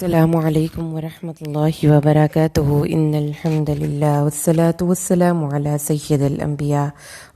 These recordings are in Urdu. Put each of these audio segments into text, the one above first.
السلام علیکم ورحمۃ اللہ وبرکاتہ ان الحمد للہ والصلاة والسلام علی سید الانبیاء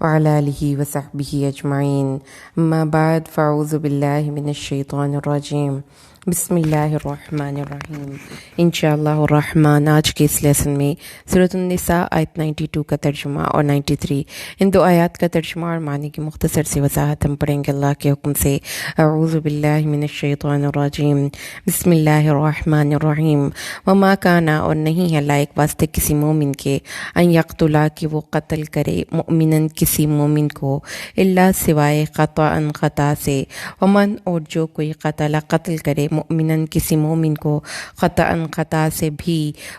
وعلی آلہ وصحبہ اجمعین اما بعد فاعوذ باللہ من الشیطان الرجیم بسم اللہ الرحمن الرحیم انشاءاللہ الرحمن آج کے اس لیسن میں سورۃ النساء آیت 92 کا ترجمہ اور 93 ان دو آیات کا ترجمہ اور معنی کی مختصر سی وضاحت ہم پڑھیں گے اللہ کے حکم سے۔ اعوذ باللہ من الشیطان الرجیم بسم اللہ الرحمن الرحیم وما کانا اور نہیں ہے لائق واسطے کسی مومن کے ان یقتلا کہ وہ قتل کرے مؤمنن کسی مومن کو الا سوائے خطأ خطا سے، ومن اور جو کوئی قتل کرے مؤمنن کسی مومن کو خطأ خطا سے بھی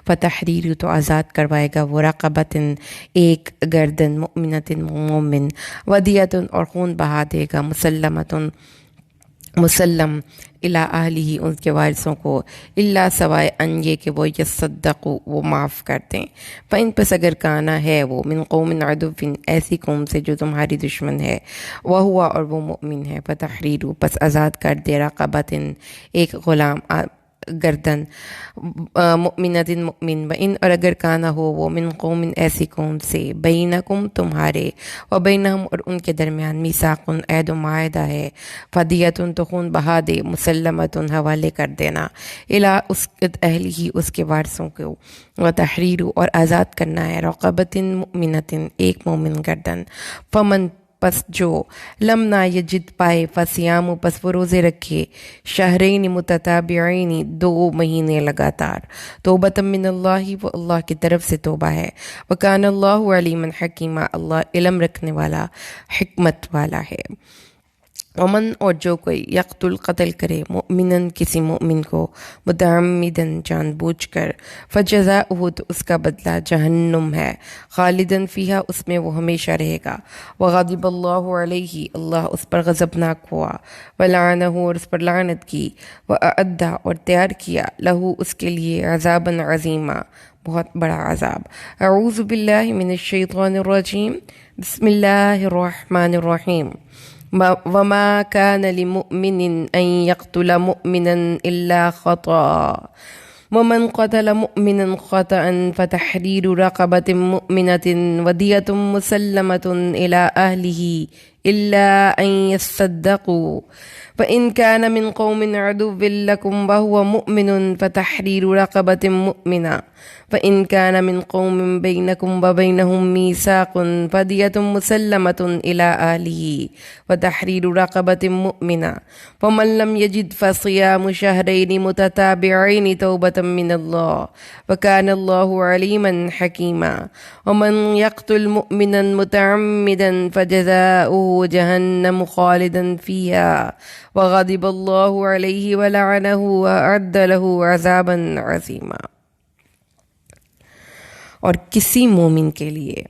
فتحریر تو آزاد کروائے گا وہ رقبتن ایک گردن مؤمنتن مومن، ودیتن اور خون بہا دے گا مسلمتن مسلم الی اہلہ ان کے وارثوں کو، الا سوائے ان یہ کہ وہ یصدقوا وہ معاف کر دیں، فإن پس اگر کانا ہے وہ من قوم عدو ایسی قوم سے جو تمہاری دشمن ہے، وہوا اور وہ مؤمن ہے، فتحریر پس آزاد کر دے رقبتن ایک غلام گردن مؤمنۃ مؤمن، وإن اور اگر کانا ہو وہ من قوم ایسی قوم سے بینکم تمہارے و بینہم اور ان کے درمیان میثاق عہد و معاہدہ ہے، فدیتن تو خون بہا دے مسلمتن حوالے کر دینا الی اس اہلہ اس کے وارثوں کو، و تحریر اور آزاد کرنا ہے رقبۃ مؤمنۃ ایک مومن گردن، فمن پس جو لم نہ یجد پائے فصیام پس وہ روزے رکھے شہرین متتابعین 2 مہینے لگاتار، توبۃ من اللہ وہ اللہ کی طرف سے توبہ ہے، وکان اللہ علیما حکیما اللہ علم رکھنے والا حکمت والا ہے۔ ومن اور جو کوئی یقتل قتل کرے مؤمنن کسی مؤمن کو متعمدن جان بوجھ کر، فجزاؤہ تو اس کا بدلہ جہنم ہے، خالدن فیہا اس میں وہ ہمیشہ رہے گا، وغضب اللہ علیہ اللہ اس پر غضبناک ہوا، ولعنہ اور اس پر لعنت کی، واعد اور تیار کیا لہو اس کے لیے عذابا عظیما بہت بڑا عذاب۔ اعوذ باللہ من الشیطان الرجیم بسم اللہ الرحمن الرحیم وما كان لمؤمن أن يقتل مؤمنا إلا خطأ ومن قتل مؤمنا خطأ فتحرير رقبة مؤمنة ودية مسلمة إلى أهله إلا أن يصدقوا، فإن كان من قوم عدو لكم وهو مؤمن فتحرير رقبة مؤمنة، فإن كان من قوم بينكم وبينهم ميثاق فدية مسلمة إلى أهله وتحرير رقبة مؤمنة، فمن لم يجد فصيام شهرين متتابعين توبة من الله وكان الله عليما حكيما۔ ومن يقتل مؤمنا متعمدا فجزاؤه جهنم خالدا فيها وغضب الله عليه ولعنه وأعد له عذابا عظيما۔ اور کسی مومن کے لیے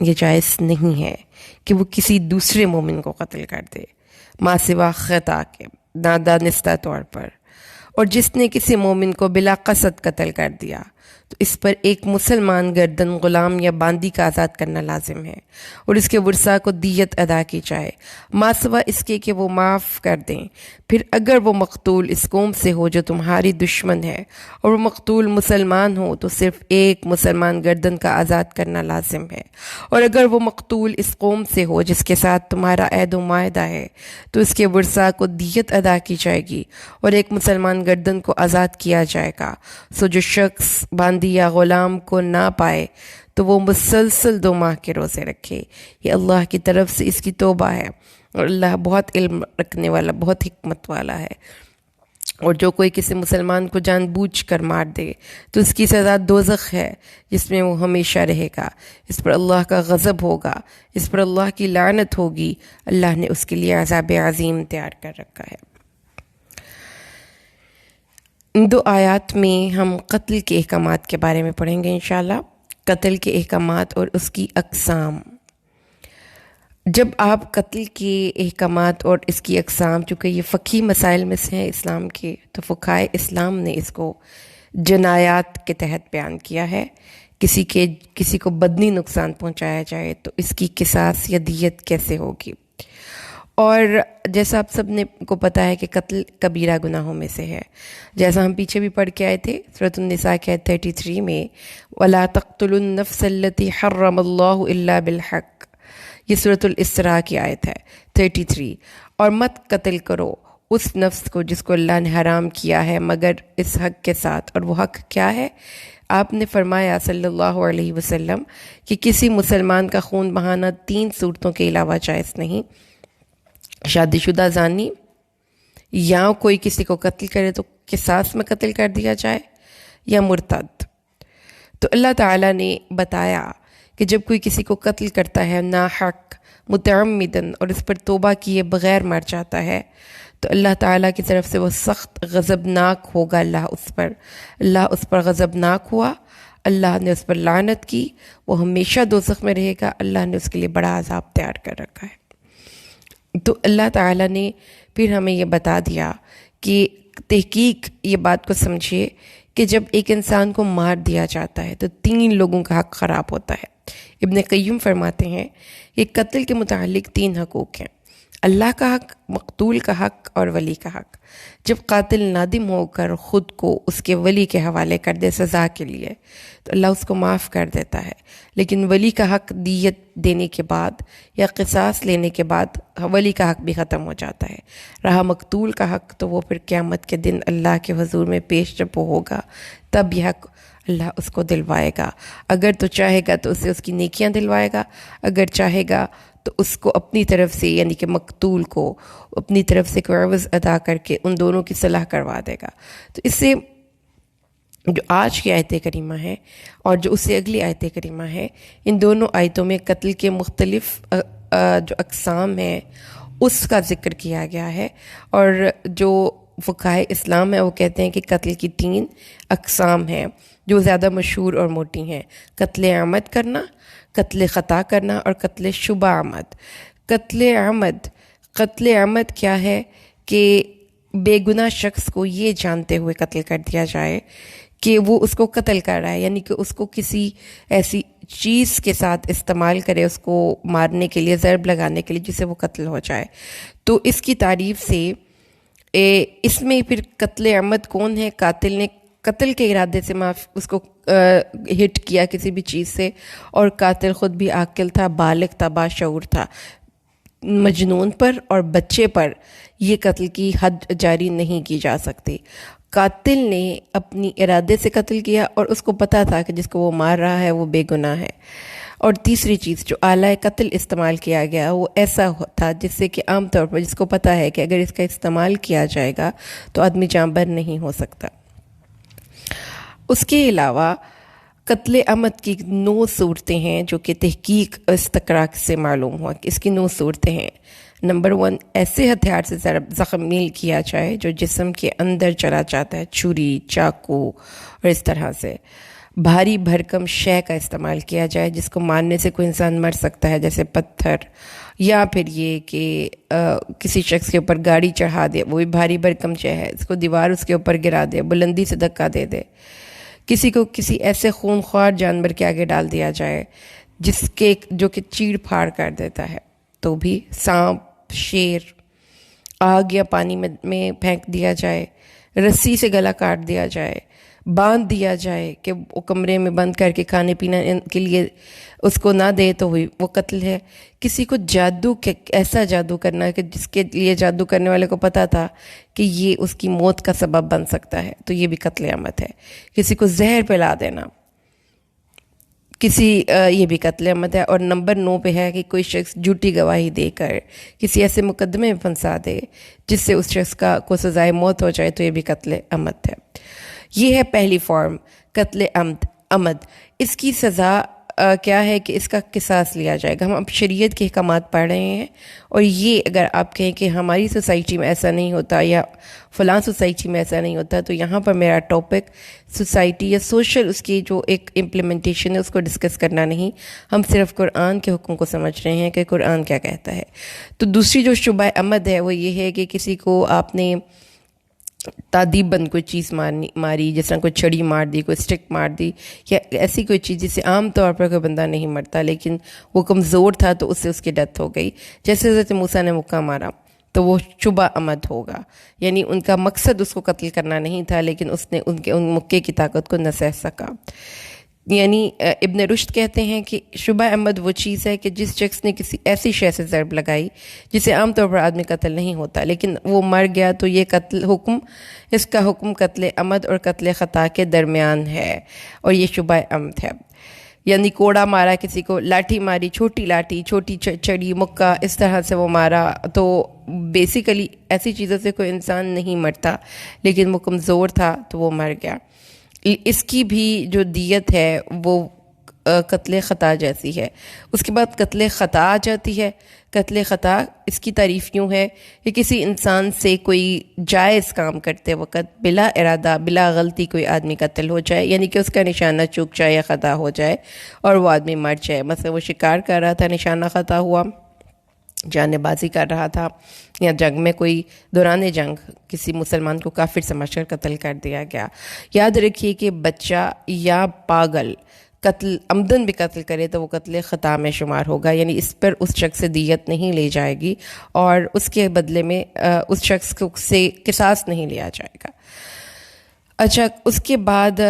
یہ جائز نہیں ہے کہ وہ کسی دوسرے مومن کو قتل کر دے ما سوا خطا کے نادانستہ طور پر، اور جس نے کسی مومن کو بلا قصد قتل کر دیا تو اس پر ایک مسلمان گردن غلام یا باندی کا آزاد کرنا لازم ہے، اور اس کے ورثاء کو دیت ادا کی جائے ما سوا اس کے کہ وہ معاف کر دیں۔ پھر اگر وہ مقتول اس قوم سے ہو جو تمہاری دشمن ہے اور وہ مقتول مسلمان ہو تو صرف ایک مسلمان گردن کا آزاد کرنا لازم ہے، اور اگر وہ مقتول اس قوم سے ہو جس کے ساتھ تمہارا عہد و معاہدہ ہے تو اس کے ورثاء کو دیت ادا کی جائے گی اور ایک مسلمان گردن کو آزاد کیا جائے گا۔ سو جو شخص باندی یا غلام کو نہ پائے تو وہ مسلسل 2 ماہ کے روزے رکھے، یہ اللہ کی طرف سے اس کی توبہ ہے، اور اللہ بہت علم رکھنے والا بہت حکمت والا ہے۔ اور جو کوئی کسی مسلمان کو جان بوجھ کر مار دے تو اس کی سزا دوزخ ہے جس میں وہ ہمیشہ رہے گا، اس پر اللہ کا غضب ہوگا، اس پر اللہ کی لعنت ہوگی، اللہ نے اس کے لیے عذاب عظیم تیار کر رکھا ہے۔ ان 2 آیات میں ہم قتل کے احکامات کے بارے میں پڑھیں گے انشاءاللہ، قتل کے احکامات اور اس کی اقسام۔ جب آپ قتل کے احکامات اور اس کی اقسام، چونکہ یہ فقہی مسائل میں سے ہیں اسلام کے، تو فقہائے اسلام نے اس کو جنایات کے تحت بیان کیا ہے۔ کسی کو بدنی نقصان پہنچایا جائے تو اس کی قصاص یا دیت کیسے ہوگی، اور جیسا آپ سب نے کو پتہ ہے کہ قتل کبیرہ گناہوں میں سے ہے، جیسا ہم پیچھے بھی پڑھ کے آئے تھے سورۃ النساء کے آیت 33 میں، وَلَا تَقْتُلُوا النَّفْسَ الَّتِي حَرَّمَ اللَّهُ إِلَّا بِالْحَقِّ، یہ سورۃ الاسراء کی آیت ہے 33، اور مت قتل کرو اس نفس کو جس کو اللہ نے حرام کیا ہے مگر اس حق کے ساتھ، اور وہ حق کیا ہے؟ آپ نے فرمایا صلی اللہ علیہ وسلم کہ کسی مسلمان کا خون بہانا 3 صورتوں کے علاوہ جائز نہیں: شادی شدہ زانی، یا کوئی کسی کو قتل کرے تو قصاص میں قتل کر دیا جائے، یا مرتد۔ تو اللہ تعالیٰ نے بتایا کہ جب کوئی کسی کو قتل کرتا ہے ناحق متعمدن اور اس پر توبہ کیے بغیر مر جاتا ہے تو اللہ تعالیٰ کی طرف سے وہ سخت غضبناک ہوگا، اللہ اس پر غضبناک ہوا، اللہ نے اس پر لعنت کی، وہ ہمیشہ دوزخ میں رہے گا، اللہ نے اس کے لیے بڑا عذاب تیار کر رکھا ہے۔ تو اللہ تعالیٰ نے پھر ہمیں یہ بتا دیا کہ تحقیق یہ بات کو سمجھیے کہ جب ایک انسان کو مار دیا جاتا ہے تو 3 لوگوں کا حق خراب ہوتا ہے۔ ابن قیم فرماتے ہیں کہ قتل کے متعلق 3 حقوق ہیں: اللہ کا حق، مقتول کا حق اور ولی کا حق۔ جب قاتل نادم ہو کر خود کو اس کے ولی کے حوالے کر دے سزا کے لیے تو اللہ اس کو معاف کر دیتا ہے، لیکن ولی کا حق دیت دینے کے بعد یا قصاص لینے کے بعد ولی کا حق بھی ختم ہو جاتا ہے۔ رہا مقتول کا حق تو وہ پھر قیامت کے دن اللہ کے حضور میں پیش جب وہ ہوگا تب یہ حق اللہ اس کو دلوائے گا۔ اگر تو چاہے گا تو اسے اس کی نیکیاں دلوائے گا، اگر چاہے گا تو اس کو اپنی طرف سے یعنی کہ مقتول کو اپنی طرف سے کوئی عوض ادا کر کے ان دونوں کی صلاح کروا دے گا۔ تو اس سے جو آج کی آیت کریمہ ہے اور جو اس سے اگلی آیت کریمہ ہے، ان دونوں آیتوں میں قتل کے مختلف جو اقسام ہیں اس کا ذکر کیا گیا ہے، اور جو فقہائے اسلام ہیں وہ کہتے ہیں کہ قتل کی 3 اقسام ہیں جو زیادہ مشہور اور موٹی ہیں: قتل عمد کرنا، قتل خطا کرنا اور قتل شبہ عمد۔ قتل عمد کیا ہے کہ بے گناہ شخص کو یہ جانتے ہوئے قتل کر دیا جائے کہ وہ اس کو قتل کر رہا ہے، یعنی کہ اس کو کسی ایسی چیز کے ساتھ استعمال کرے اس کو مارنے کے لیے، ضرب لگانے کے لیے، جس سے وہ قتل ہو جائے۔ تو اس کی تعریف سے اس میں پھر قتل عمد کون ہے؟ قاتل نے قتل کے ارادے سے اس کو ہٹ کیا کسی بھی چیز سے، اور قاتل خود بھی عاقل تھا، بالغ تھا، باشعور تھا۔ مجنون پر اور بچے پر یہ قتل کی حد جاری نہیں کی جا سکتی۔ قاتل نے اپنی ارادے سے قتل کیا اور اس کو پتہ تھا کہ جس کو وہ مار رہا ہے وہ بے گناہ ہے۔ اور تیسری چیز جو آلہ قتل استعمال کیا گیا وہ ایسا تھا جس سے کہ عام طور پر جس کو پتہ ہے کہ اگر اس کا استعمال کیا جائے گا تو آدمی جاں بر نہیں ہو سکتا۔ اس کے علاوہ قتل عمد کی 9 صورتیں ہیں جو کہ تحقیق استقراء سے معلوم ہوا کہ اس کی 9 صورتیں ہیں۔ نمبر 1، ایسے ہتھیار سے زخمی کیا جائے جو جسم کے اندر چلا جاتا ہے، چھری، چاقو اور اس طرح سے۔ بھاری بھرکم شے کا استعمال کیا جائے جس کو مارنے سے کوئی انسان مر سکتا ہے، جیسے پتھر، یا پھر یہ کہ کسی شخص کے اوپر گاڑی چڑھا دے، وہ بھی بھاری بھرکم شے ہے، اس کو دیوار اس کے اوپر گرا دے، بلندی سے دھکا دے دے۔ کسی کو کسی ایسے خونخوار جانور کے آگے ڈال دیا جائے جو کہ چیڑ پھاڑ کر دیتا ہے، تو بھی۔ سانپ، شیر، آگ یا پانی میں پھینک دیا جائے، رسی سے گلا کاٹ دیا جائے، باندھ دیا جائے کہ وہ کمرے میں بند کر کے کھانے پینے کے لیے اس کو نہ دے تو وہ قتل ہے۔ کسی کو ایسا جادو کرنا کہ جس کے لیے جادو کرنے والے کو پتہ تھا کہ یہ اس کی موت کا سبب بن سکتا ہے تو یہ بھی قتل عمد ہے۔ کسی کو زہر پلا دینا یہ بھی قتل عمد ہے۔ اور نمبر 9 پہ ہے کہ کوئی شخص جھوٹی گواہی دے کر کسی ایسے مقدمے میں پھنسا دے جس سے اس شخص کو سزائے موت ہو جائے تو یہ بھی قتل عمد ہے۔ یہ ہے پہلی فارم، قتل عمد۔ اس کی سزا کیا ہے کہ اس کا قصاص لیا جائے گا۔ ہم اب شریعت کے احکامات پڑھ رہے ہیں، اور یہ اگر آپ کہیں کہ ہماری سوسائٹی میں ایسا نہیں ہوتا یا فلاں سوسائٹی میں ایسا نہیں ہوتا، تو یہاں پر میرا ٹاپک سوسائٹی یا سوشل اس کی جو ایک امپلیمنٹیشن ہے اس کو ڈسکس کرنا نہیں، ہم صرف قرآن کے حکم کو سمجھ رہے ہیں کہ قرآن کیا کہتا ہے۔ تو دوسری جو شبہ عمد ہے وہ یہ ہے کہ کسی کو آپ نے تعدیباً کوئی چیز ماری، جس طرح کوئی چھڑی مار دی، کوئی اسٹک مار دی، یا ایسی کوئی چیز جس سے عام طور پر کوئی بندہ نہیں مرتا، لیکن وہ کمزور تھا تو اس سے اس کی ڈیتھ ہو گئی. جیسے حضرت موسیٰ نے مکہ مارا تو وہ شبہ عمد ہوگا، یعنی ان کا مقصد اس کو قتل کرنا نہیں تھا، لیکن اس نے ان مکے کی طاقت کو نہ سہ سکا. یعنی ابن رشد کہتے ہیں کہ شبہ عمد وہ چیز ہے کہ جس شخص نے کسی ایسی شے سے ضرب لگائی جسے عام طور پر آدمی قتل نہیں ہوتا، لیکن وہ مر گیا، تو یہ اس کا حکم قتل عمد اور قتل خطا کے درمیان ہے، اور یہ شبہ عمد ہے. یعنی کوڑا مارا کسی کو، لاٹھی ماری، چھوٹی لاٹھی، چھوٹی چھڑی، مکہ، اس طرح سے وہ مارا، تو بیسیکلی ایسی چیزوں سے کوئی انسان نہیں مرتا، لیکن وہ کمزور تھا تو وہ مر گیا. اس کی بھی جو دیت ہے وہ قتل خطا جیسی ہے. اس کے بعد قتل خطا آ جاتی ہے. قتل خطا اس کی تعریف یوں ہے کہ کسی انسان سے کوئی جائز کام کرتے وقت بلا ارادہ، بلا غلطی کوئی آدمی قتل ہو جائے، یعنی کہ اس کا نشانہ چوک جائے یا خطا ہو جائے اور وہ آدمی مر جائے. مثلا وہ شکار کر رہا تھا، نشانہ خطا ہوا، جانے بازی کر رہا تھا، یا جنگ میں کوئی دوران جنگ کسی مسلمان کو کافر سمجھ کر قتل کر دیا گیا. یاد رکھیے کہ بچہ یا پاگل قتل عمدن بھی قتل کرے تو وہ قتل خطا میں شمار ہوگا، یعنی اس پر اس شخص سے دیت نہیں لی جائے گی اور اس کے بدلے میں اس شخص کو سے قصاص نہیں لیا جائے گا. اچھا، اس کے بعد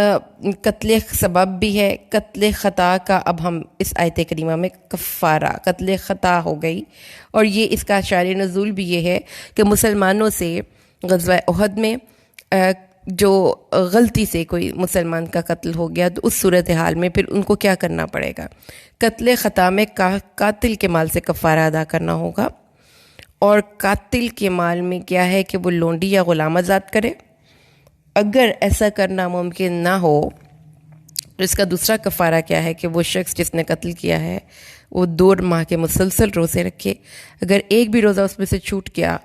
قتل سبب بھی ہے. قتل خطا کا اب ہم اس آیت کریمہ میں کفارہ قتل خطا ہو گئی، اور یہ اس کا شارع نزول بھی یہ ہے کہ مسلمانوں سے غزوہ احد میں جو غلطی سے کوئی مسلمان کا قتل ہو گیا تو اس صورتحال میں پھر ان کو کیا کرنا پڑے گا. قتل خطا میں قاتل کے مال سے کفارہ ادا کرنا ہوگا، اور قاتل کے مال میں کیا ہے کہ وہ لونڈی یا غلام آزاد کرے. اگر ایسا کرنا ممکن نہ ہو تو اس کا دوسرا کفارہ کیا ہے کہ وہ شخص جس نے قتل کیا ہے وہ 2 ماہ کے مسلسل روزے رکھے. اگر ایک بھی روزہ اس میں سے چھوٹ گیا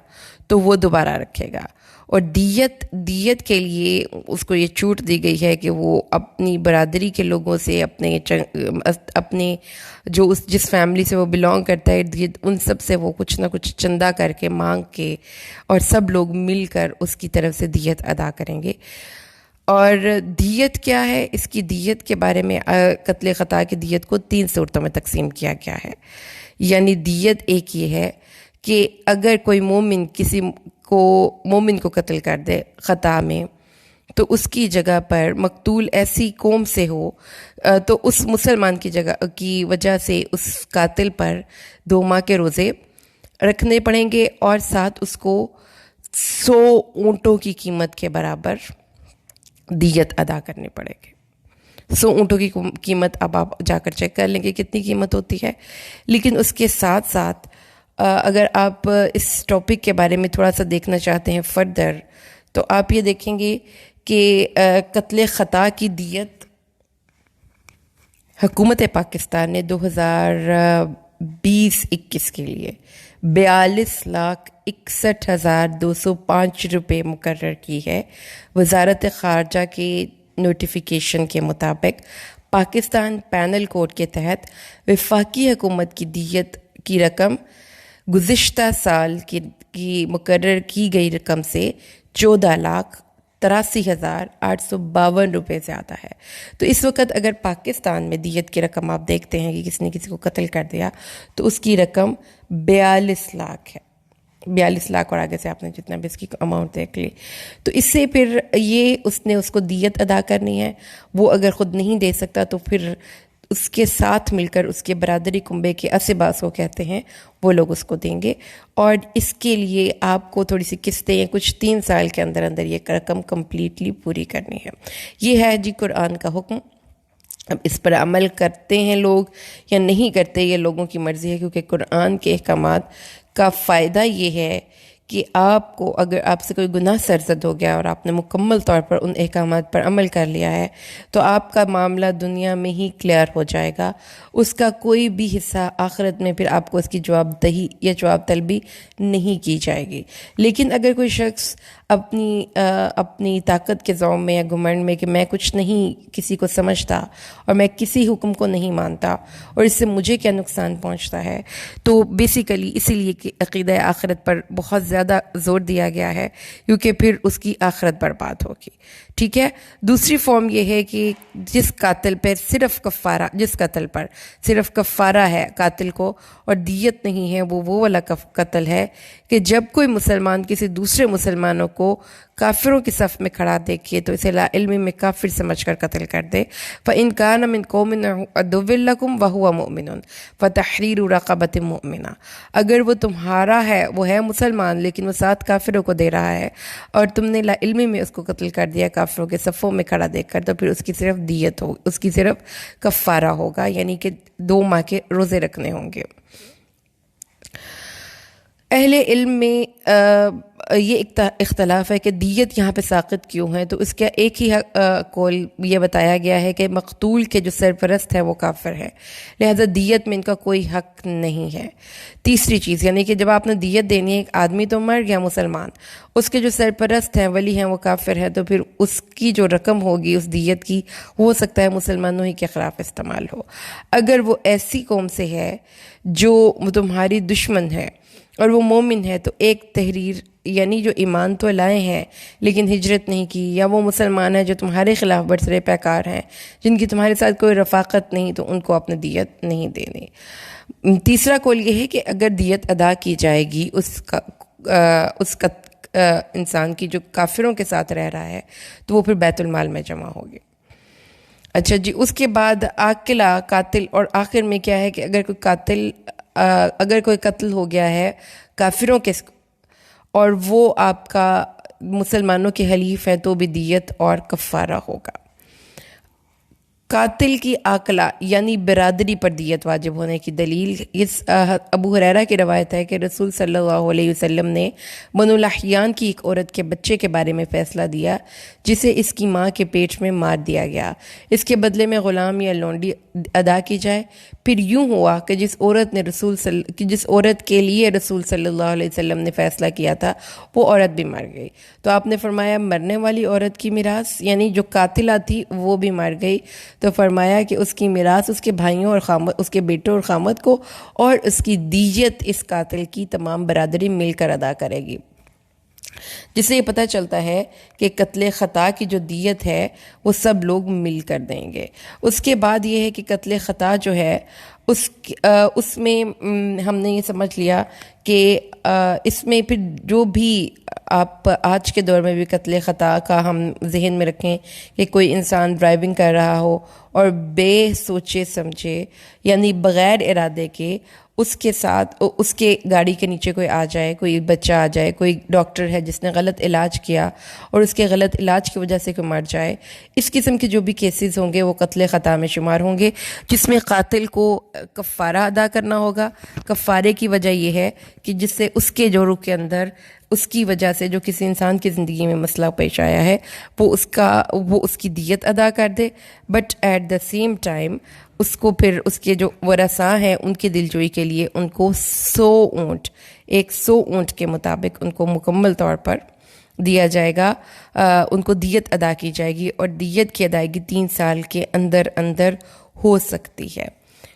تو وہ دوبارہ رکھے گا. اور دیت کے لیے اس کو یہ چھوٹ دی گئی ہے کہ وہ اپنی برادری کے لوگوں سے، اپنے جو جس فیملی سے وہ بلانگ کرتا ہے دیت، ان سب سے وہ کچھ نہ کچھ چندہ کر کے مانگ کے، اور سب لوگ مل کر اس کی طرف سے دیت ادا کریں گے. اور دیت کیا ہے؟ اس کی دیت کے بارے میں قتل خطا کی دیت کو 3 صورتوں میں تقسیم کیا گیا ہے. یعنی دیت ایک یہ ہے کہ اگر کوئی مومن مومن کو قتل کر دے خطا میں، تو اس کی جگہ پر مقتول ایسی قوم سے ہو تو اس مسلمان کی وجہ سے اس قاتل پر 2 ماہ کے روزے رکھنے پڑیں گے، اور ساتھ اس کو 100 اونٹوں کی قیمت کے برابر دیت ادا کرنے پڑے گی. 100 اونٹوں کی قیمت اب آپ جا کر چیک کر لیں گے کتنی قیمت ہوتی ہے. لیکن اس کے ساتھ ساتھ اگر آپ اس ٹاپک کے بارے میں تھوڑا سا دیکھنا چاہتے ہیں فردر، تو آپ یہ دیکھیں گے کہ قتل خطا کی دیت حکومت پاکستان نے 2020-21 کے لیے 42,61,205 روپے مقرر کی ہے. وزارت خارجہ کے نوٹیفیکیشن کے مطابق پاکستان پینل کوڈ کے تحت وفاقی حکومت کی دیت کی رقم گزشتہ سال کی مقرر کی گئی رقم سے 14,83,852 روپے زیادہ ہے. تو اس وقت اگر پاکستان میں دیت کی رقم آپ دیکھتے ہیں کہ کسی نے کسی کو قتل کر دیا تو اس کی رقم 42 لاکھ ہے. 42 لاکھ اور آگے سے آپ نے جتنا بھی اس کی اماؤنٹ دیکھ لی. تو اس سے پھر یہ اس نے اس کو دیت ادا کرنی ہے. وہ اگر خود نہیں دے سکتا تو پھر اس کے ساتھ مل کر اس کے برادری کنبے کے اسباس کو کہتے ہیں، وہ لوگ اس کو دیں گے. اور اس کے لیے آپ کو تھوڑی سی قسطیں کچھ 3 سال کے اندر اندر یہ رقم کمپلیٹلی پوری کرنی ہے. یہ ہے جی قرآن کا حکم. اب اس پر عمل کرتے ہیں لوگ یا نہیں کرتے، یہ لوگوں کی مرضی ہے، کیونکہ قرآن کے احکامات کا فائدہ یہ ہے کہ آپ کو اگر آپ سے کوئی گناہ سرزد ہو گیا اور آپ نے مکمل طور پر ان احکامات پر عمل کر لیا ہے تو آپ کا معاملہ دنیا میں ہی کلیئر ہو جائے گا. اس کا کوئی بھی حصہ آخرت میں پھر آپ کو اس کی جواب دہی یا جواب طلبی نہیں کی جائے گی. لیکن اگر کوئی شخص اپنی طاقت کے ذوق میں یا گھمنڈ میں کہ میں کچھ نہیں کسی کو سمجھتا اور میں کسی حکم کو نہیں مانتا اور اس سے مجھے کیا نقصان پہنچتا ہے. تو بیسیکلی اسی لیے کہ عقیدہ آخرت پر بہت زیادہ زور دیا گیا ہے، کیونکہ پھر اس کی آخرت برباد ہوگی. ٹھیک ہے. دوسری فارم یہ ہے کہ جس قتل پر صرف کفارہ ہے قاتل کو اور دیت نہیں ہے، وہ والا قتل ہے کہ جب کوئی مسلمان کسی دوسرے مسلمانوں کو کافروں کی صف میں کھڑا دیکھے تو اسے لا علمی میں کافر سمجھ کر قتل کر دے. فَإِنْ كَانَ مِنْ قَوْمٍ عَدُوٍّ لَكُمْ وَهُوَ مُؤْمِنٌ فَتَحْرِيرُ رَقَبَةٍ مُؤْمِنَةٍ. اگر وہ تمہارا ہے، وہ ہے مسلمان لیکن وہ ساتھ کافروں کو دے رہا ہے اور تم نے لا علمی میں اس کو قتل کر دیا کافروں کے صفوں میں کھڑا دیکھ کر، تو پھر اس کی صرف دیت ہوگی، اس کی صرف کفارہ ہوگا، یعنی کہ 2 ماہ کے روزے رکھنے ہوں گے. اہل علم میں یہ اختلاف ہے کہ دیت یہاں پہ ساقط کیوں ہے. تو اس کا ایک ہی قول یہ بتایا گیا ہے کہ مقتول کے جو سرپرست ہے وہ کافر ہے، لہذا دیت میں ان کا کوئی حق نہیں ہے. تیسری چیز یعنی کہ جب آپ نے دیت دینی ہے، ایک آدمی تو مر گیا مسلمان، اس کے جو سرپرست ہیں، ولی ہیں، وہ کافر ہے، تو پھر اس کی جو رقم ہوگی اس دیت کی، ہو سکتا ہے مسلمانوں ہی کے خلاف استعمال ہو. اگر وہ ایسی قوم سے ہے جو تمہاری دشمن ہے اور وہ مومن ہے، تو ایک تحریر یعنی جو ایمان تو لائے ہیں لیکن ہجرت نہیں کی، یا وہ مسلمان ہیں جو تمہارے خلاف برسر پیکار ہیں، جن کی تمہارے ساتھ کوئی رفاقت نہیں، تو ان کو اپنے دیت نہیں دینی. تیسرا قول یہ ہے کہ اگر دیت ادا کی جائے گی اس کا انسان کی جو کافروں کے ساتھ رہ رہا ہے، تو وہ پھر بیت المال میں جمع ہوگی. اچھا جی، اس کے بعد عاقلہ قاتل، اور آخر میں کیا ہے کہ اگر کوئی قتل ہو گیا ہے کافروں کے اور وہ آپ کا مسلمانوں کے حلیف ہے، تو بھی دیت اور کفارہ ہوگا. قاتل کی عاقلہ یعنی برادری پر دیت واجب ہونے کی دلیل اس ابو ہریرہ کی روایت ہے کہ رسول صلی اللہ علیہ وسلم نے بنو لحیان کی ایک عورت کے بچے کے بارے میں فیصلہ دیا جسے اس کی ماں کے پیٹ میں مار دیا گیا. اس کے بدلے میں غلام یا لونڈی ادا کی جائے. پھر یوں ہوا کہ جس عورت کے لیے رسول صلی اللہ علیہ وسلم نے فیصلہ کیا تھا وہ عورت بھی مر گئی. تو آپ نے فرمایا مرنے والی عورت کی میراث، یعنی جو قاتلہ تھی وہ بھی مر گئی، تو فرمایا کہ اس کی میراث اس کے بھائیوں اور اس کے بیٹوں اور خامد کو، اور اس کی دیت اس قاتل کی تمام برادری مل کر ادا کرے گی. جس سے یہ پتہ چلتا ہے کہ قتل خطا کی جو دیت ہے وہ سب لوگ مل کر دیں گے. اس کے بعد یہ ہے کہ قتل خطا جو ہے اس میں ہم نے یہ سمجھ لیا کہ اس میں پھر جو بھی آپ آج کے دور میں بھی قتل خطا کا ہم ذہن میں رکھیں کہ کوئی انسان ڈرائیونگ کر رہا ہو اور بے سوچے سمجھے یعنی بغیر ارادے کے اس کے ساتھ اس کے گاڑی کے نیچے کوئی آ جائے، کوئی بچہ آ جائے، کوئی ڈاکٹر ہے جس نے غلط علاج کیا اور اس کے غلط علاج کی وجہ سے کوئی مر جائے، اس قسم کے جو بھی کیسز ہوں گے وہ قتل خطا میں شمار ہوں گے، جس میں قاتل کو کفارہ ادا کرنا ہوگا. کفارے کی وجہ یہ ہے کہ جس سے اس کے جوڑوں کے اندر اس کی وجہ سے جو کسی انسان کی زندگی میں مسئلہ پیش آیا ہے وہ اس کی دیت ادا کر دے، but at the same time اس کو پھر اس کے جو ورثاء ہیں ان کی دلجوئی کے لیے ان کو 100 اونٹ کے مطابق ان کو مکمل طور پر دیا جائے گا، ان کو دیت ادا کی جائے گی، اور دیت کی ادائیگی 3 سال کے اندر ہو سکتی ہے.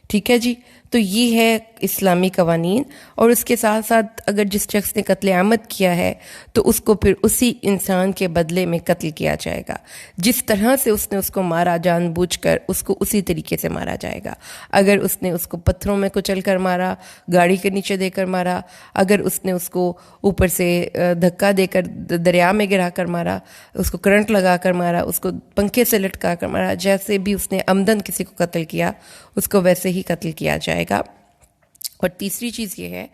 ٹھیک ہے جی. تو یہ ہے اسلامی قوانین. اور اس کے ساتھ ساتھ اگر جس شخص نے قتل عامد کیا ہے تو اس کو پھر اسی انسان کے بدلے میں قتل کیا جائے گا. جس طرح سے اس نے اس کو مارا جان بوجھ کر اس کو اسی طریقے سے مارا جائے گا. اگر اس نے اس کو پتھروں میں کچل کر مارا، گاڑی کے نیچے دے کر مارا، اگر اس نے اس کو اوپر سے دھکا دے کر دریا میں گرا کر مارا، اس کو کرنٹ لگا کر مارا، اس کو پنکھے سے لٹکا کر مارا، جیسے بھی اس نے عمدن کسی کو قتل کیا اس کو ویسے ہی قتل کیا جائے گا. اور تیسری چیز یہ ہے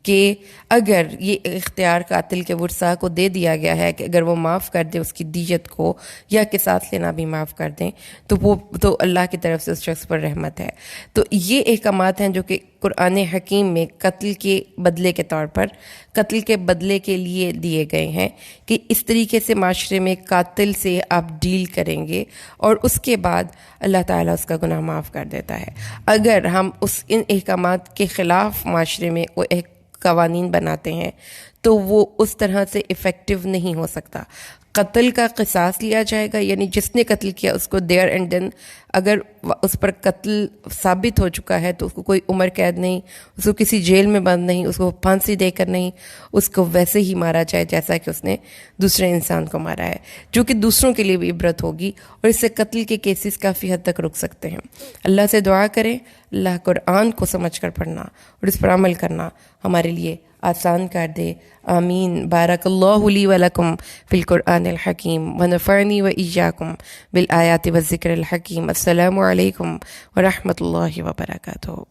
کہ اگر یہ اختیار قاتل کے ورثاء کو دے دیا گیا ہے کہ اگر وہ معاف کر دے اس کی دیت کو یا قصاص لینا بھی معاف کر دیں تو اللہ کی طرف سے اس شخص پر رحمت ہے. تو یہ احکامات ہیں جو کہ قرآن حکیم میں قتل کے بدلے کے طور پر قتل کے بدلے کے لیے دیے گئے ہیں کہ اس طریقے سے معاشرے میں قاتل سے آپ ڈیل کریں گے اور اس کے بعد اللہ تعالیٰ اس کا گناہ معاف کر دیتا ہے. اگر ہم ان احکامات کے خلاف معاشرے میں قوانین بناتے ہیں تو وہ اس طرح سے افیکٹو نہیں ہو سکتا. قتل کا قصاص لیا جائے گا، یعنی جس نے قتل کیا اس کو دیر اینڈ دین اگر اس پر قتل ثابت ہو چکا ہے تو اس کو کوئی عمر قید نہیں، اس کو کسی جیل میں بند نہیں، اس کو پھانسی دے کر نہیں، اس کو ویسے ہی مارا جائے جیسا کہ اس نے دوسرے انسان کو مارا ہے، جو کہ دوسروں کے لیے بھی عبرت ہوگی، اور اس سے قتل کے کیسز کافی حد تک رک سکتے ہیں. اللہ سے دعا کریں اللہ قرآن کو سمجھ کر پڑھنا اور اس پر عمل کرنا ہمارے لیے آسان کر دے. آمین. بارک اللہ لی ولکم فی القرآن الحکیم ونفعنی و ایاکم بالآیات والذکر الحکیم. السلام علیکم ورحمۃ اللہ وبرکاتہ.